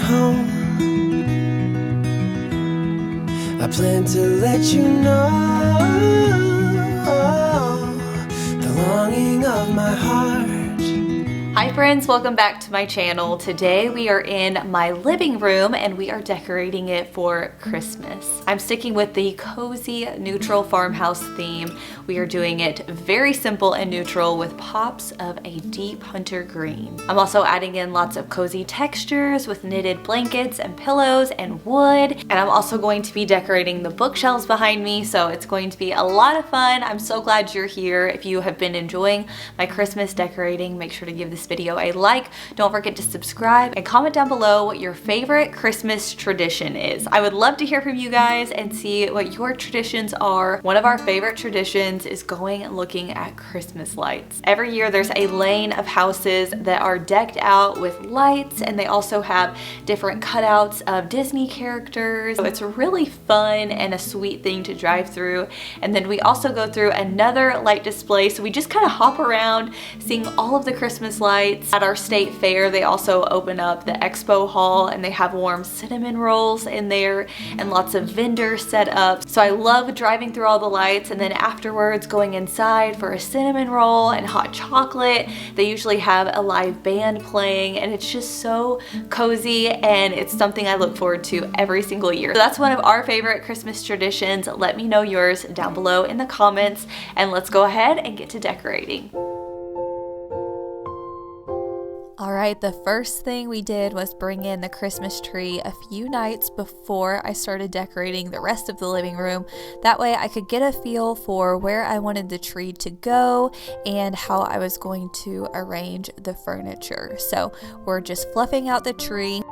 home, I plan to let you know the longing of my heart. Hi friends, welcome back to my channel. Today we are in my living room and we are decorating it for Christmas. I'm sticking with the cozy neutral farmhouse theme. We are doing it very simple and neutral with pops of a deep hunter green. I'm also adding in lots of cozy textures with knitted blankets and pillows and wood. And I'm also going to be decorating the bookshelves behind me, so it's going to be a lot of fun. I'm so glad you're here. If you have been enjoying my Christmas decorating, make sure to give this video a like. Don't forget to subscribe and comment down below what your favorite Christmas tradition is. I would love to hear from you guys and see what your traditions are. One of our favorite traditions is going and looking at Christmas lights. Every year there's a lane of houses that are decked out with lights, and they also have different cutouts of Disney characters. So it's really fun and a sweet thing to drive through. And then we also go through another light display, so we just kind of hop around seeing all of the Christmas lights. At our state fair, they also open up the expo hall and they have warm cinnamon rolls in there and lots of vendors set up. So I love driving through all the lights and then afterwards going inside for a cinnamon roll and hot chocolate. They usually have a live band playing and it's just so cozy, and it's something I look forward to every single year. So that's one of our favorite Christmas traditions. Let me know yours down below in the comments, and let's go ahead and get to decorating. Alright, the first thing we did was bring in the Christmas tree a few nights before I started decorating the rest of the living room. That way I could get a feel for where I wanted the tree to go and how I was going to arrange the furniture. So we're just fluffing out the tree.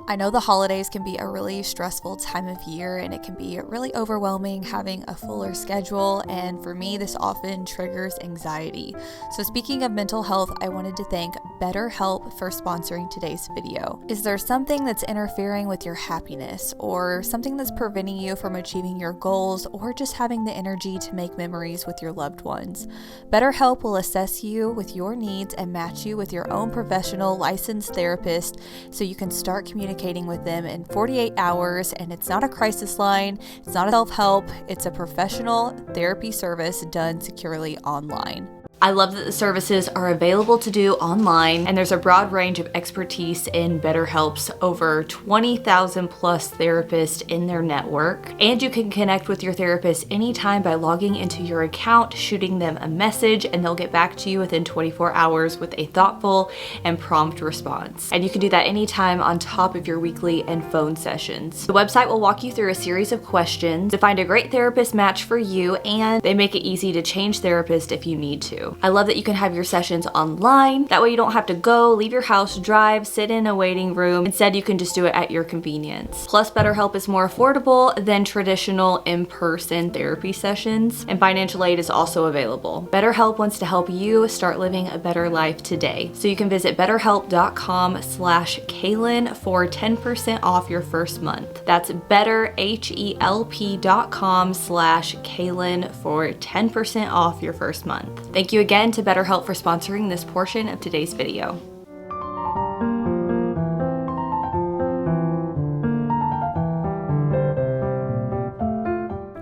I know the holidays can be a really stressful time of year and it can be really overwhelming having a fuller schedule, and for me this often triggers anxiety. So speaking of mental health, I wanted to thank BetterHelp for sponsoring today's video. Is there something that's interfering with your happiness, or something that's preventing you from achieving your goals, or just having the energy to make memories with your loved ones? BetterHelp will assess you with your needs and match you with your own professional licensed therapist so you can start communicating with them in 48 hours. And it's not a crisis line, it's not a self-help, it's a professional therapy service done securely online. I love that the services are available to do online, and there's a broad range of expertise in BetterHelp's over 20,000 plus therapists in their network. And you can connect with your therapist anytime by logging into your account, shooting them a message, and they'll get back to you within 24 hours with a thoughtful and prompt response. And you can do that anytime on top of your weekly and phone sessions. The website will walk you through a series of questions to find a great therapist match for you, and they make it easy to change therapist if you need to. I love that you can have your sessions online. That way you don't have to go, leave your house, drive, sit in a waiting room. Instead, you can just do it at your convenience. Plus, BetterHelp is more affordable than traditional in-person therapy sessions, and financial aid is also available. BetterHelp wants to help you start living a better life today. So you can visit betterhelp.com/Kailyn for 10% off your first month. That's betterhelp.com/Kailyn for 10% off your first month. Thank you again to BetterHelp for sponsoring this portion of today's video.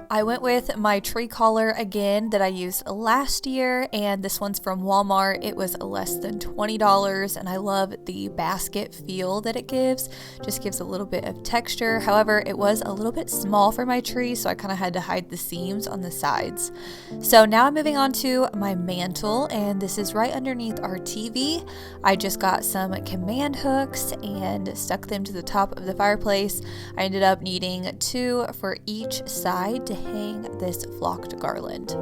I went with my tree collar again that I used last year, and this one's from Walmart. It was less than $20, and I love the basket feel that it gives. Just gives a little bit of texture. However, it was a little bit small for my tree, so I kind of had to hide the seams on the sides. So now I'm moving on to my mantle, and this is right underneath our TV. I just got some command hooks and stuck them to the top of the fireplace. I ended up needing 2 for each side to hang this flocked garland.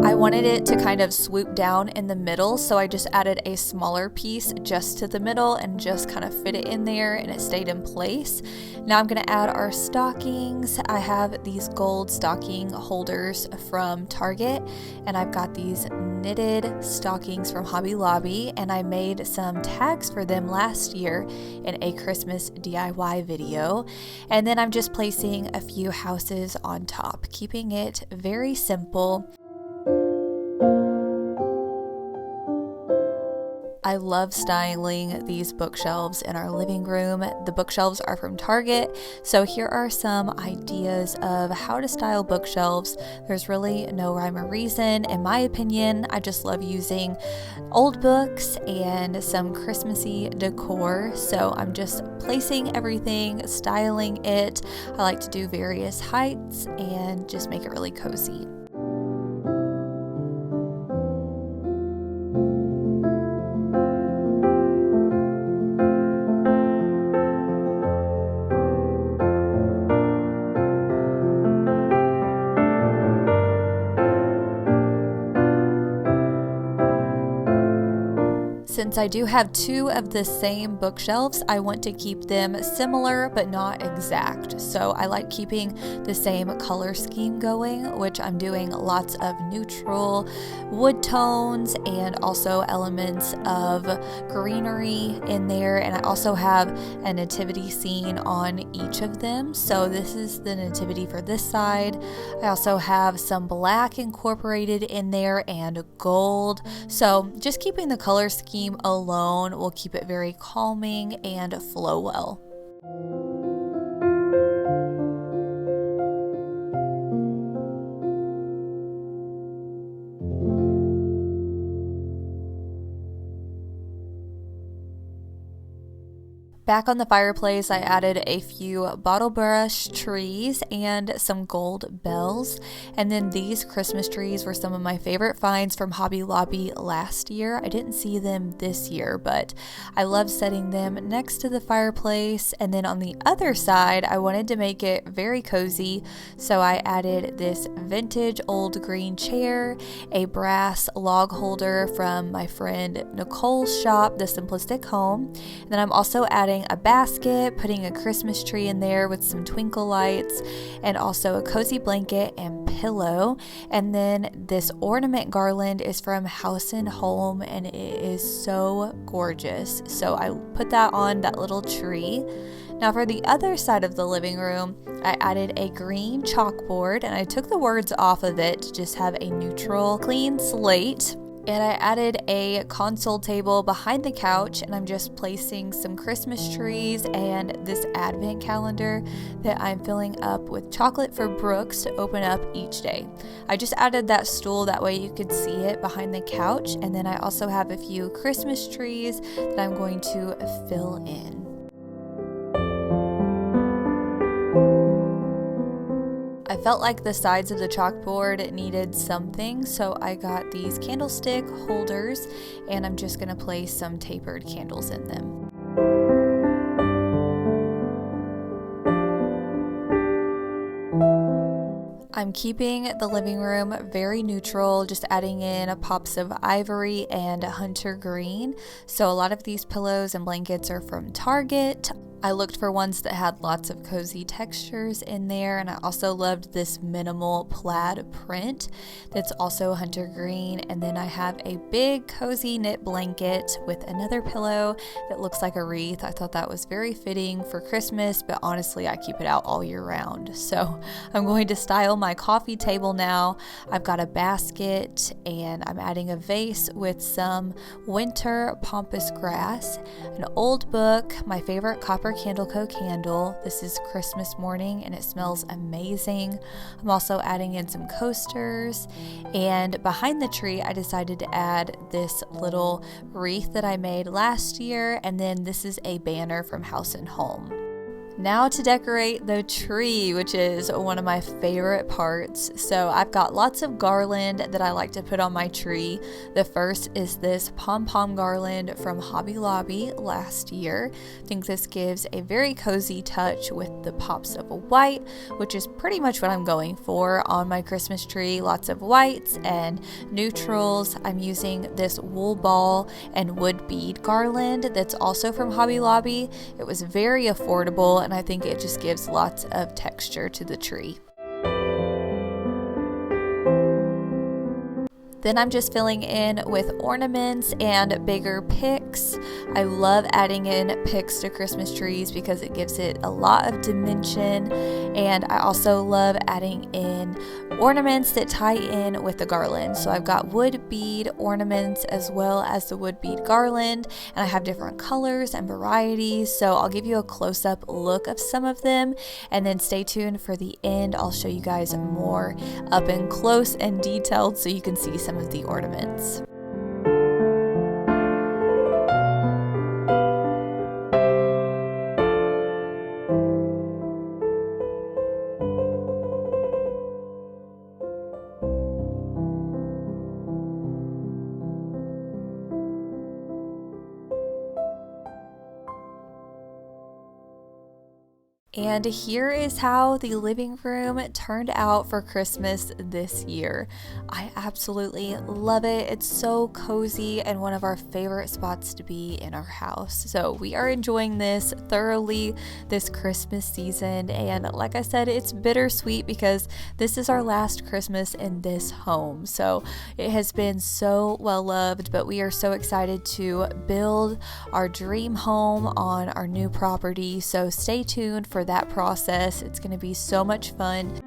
I wanted it to kind of swoop down in the middle, so I just added a smaller piece just to the middle and just kind of fit it in there, and it stayed in place. Now I'm going to add our stockings. I have these gold stocking holders from Target, and I've got these knitted stockings from Hobby Lobby, and I made some tags for them last year in a Christmas DIY video. And then I'm just placing a few houses on top, keeping it very simple. I love styling these bookshelves in our living room. The bookshelves are from Target, so here are some ideas of how to style bookshelves. There's really no rhyme or reason. In my opinion, I just love using old books and some Christmassy decor, so I'm just placing everything, styling it. I like to do various heights and just make it really cozy. Since I do have two of the same bookshelves, I want to keep them similar but not exact. So I like keeping the same color scheme going, which I'm doing lots of neutral wood tones and also elements of greenery in there. And I also have a nativity scene on each of them. So this is the nativity for this side. I also have some black incorporated in there and gold. So just keeping the color scheme alone will keep it very calming and flow well. Back on the fireplace, I added a few bottle brush trees and some gold bells. And then these Christmas trees were some of my favorite finds from Hobby Lobby last year. I didn't see them this year, but I love setting them next to the fireplace. And then on the other side, I wanted to make it very cozy, so I added this vintage old green chair, a brass log holder from my friend Nicole's shop, The Simplistic Home. And then I'm also adding a basket, putting a Christmas tree in there with some twinkle lights, and also a cozy blanket and pillow. And then this ornament garland is from House and Home, and it is so gorgeous. So I put that on that little tree. Now for the other side of the living room, I added a green chalkboard, and I took the words off of it to just have a neutral, clean slate. And I added a console table behind the couch, and I'm just placing some Christmas trees and this advent calendar that I'm filling up with chocolate for Brooks to open up each day. I just added that stool, that way you could see it behind the couch. And then I also have a few Christmas trees that I'm going to fill in. I felt like the sides of the chalkboard needed something, so I got these candlestick holders, and I'm just going to place some tapered candles in them. I'm keeping the living room very neutral, just adding in pops of ivory and hunter green. So a lot of these pillows and blankets are from Target. I looked for ones that had lots of cozy textures in there, and I also loved this minimal plaid print that's also hunter green. And then I have a big cozy knit blanket with another pillow that looks like a wreath. I thought that was very fitting for Christmas, but honestly I keep it out all year round. So I'm going to style my coffee table now. I've got a basket, and I'm adding a vase with some winter pampas grass, an old book, my favorite copper Candle Co. candle. This is Christmas morning and it smells amazing. I'm also adding in some coasters, and behind the tree I decided to add this little wreath that I made last year, and then this is a banner from House and Home. Now to decorate the tree, which is one of my favorite parts. So I've got lots of garland that I like to put on my tree. The first is this pom-pom garland from Hobby Lobby last year. I think this gives a very cozy touch with the pops of white, which is pretty much what I'm going for on my Christmas tree. Lots of whites and neutrals. I'm using this wool ball and wood bead garland that's also from Hobby Lobby. It was very affordable, and I think it just gives lots of texture to the tree. Then I'm just filling in with ornaments and bigger picks. I love adding in picks to Christmas trees because it gives it a lot of dimension. And I also love adding in ornaments that tie in with the garland. So I've got wood bead ornaments as well as the wood bead garland, and I have different colors and varieties, so I'll give you a close-up look of some of them, and then stay tuned for the end. I'll show you guys more up and close and detailed so you can see some of the ornaments. And here is how the living room turned out for Christmas this year. I absolutely love it. It's so cozy and one of our favorite spots to be in our house. So we are enjoying this thoroughly this Christmas season. And like I said, it's bittersweet because this is our last Christmas in this home. So it has been so well loved, but we are so excited to build our dream home on our new property. So stay tuned for that process. It's going to be so much fun.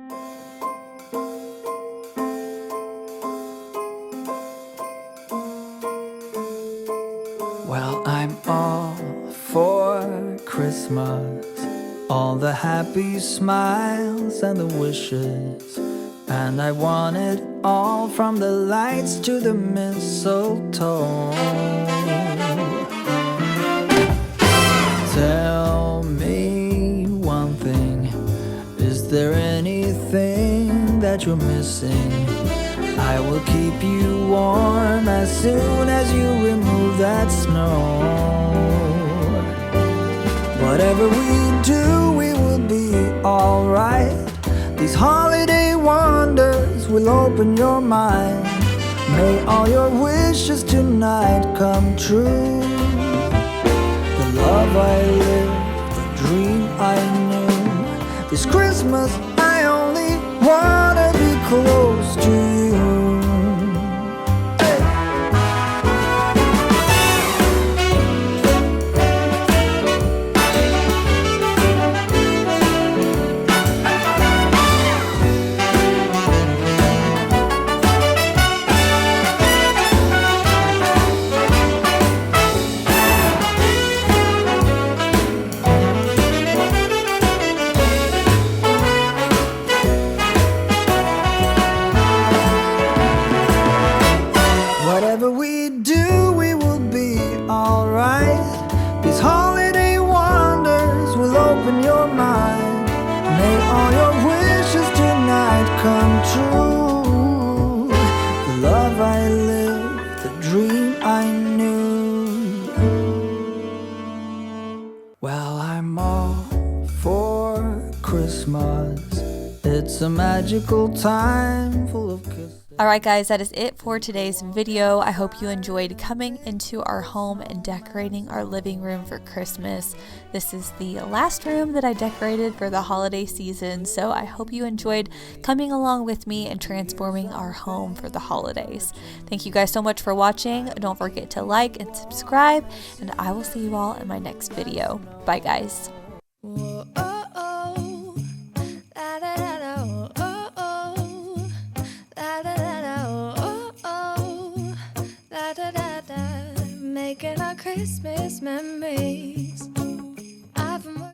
Well, I'm all for Christmas, all the happy smiles and the wishes, and I want it all from the lights to the mistletoe. Tell me one thing, is there anything that you're missing? I will keep you warm as soon as you remove that snow. Whatever we do, we will be alright. These holiday wonders will open your mind. May all your wishes tonight come true. The love I lived, the dream I knew. This Christmas I only wanna be close to you. Whatever we do, we will be alright. These holiday wonders will open your mind. May all your wishes tonight come true. The love I lived, the dream I knew. Well, I'm all for Christmas. It's a magical time full of kisses. Alright guys, that is it for today's video. I hope you enjoyed coming into our home and decorating our living room for Christmas. This is the last room that I decorated for the holiday season, so I hope you enjoyed coming along with me and transforming our home for the holidays. Thank you guys so much for watching. Don't forget to like and subscribe, and I will see you all in my next video. Bye guys. Making our Christmas memories.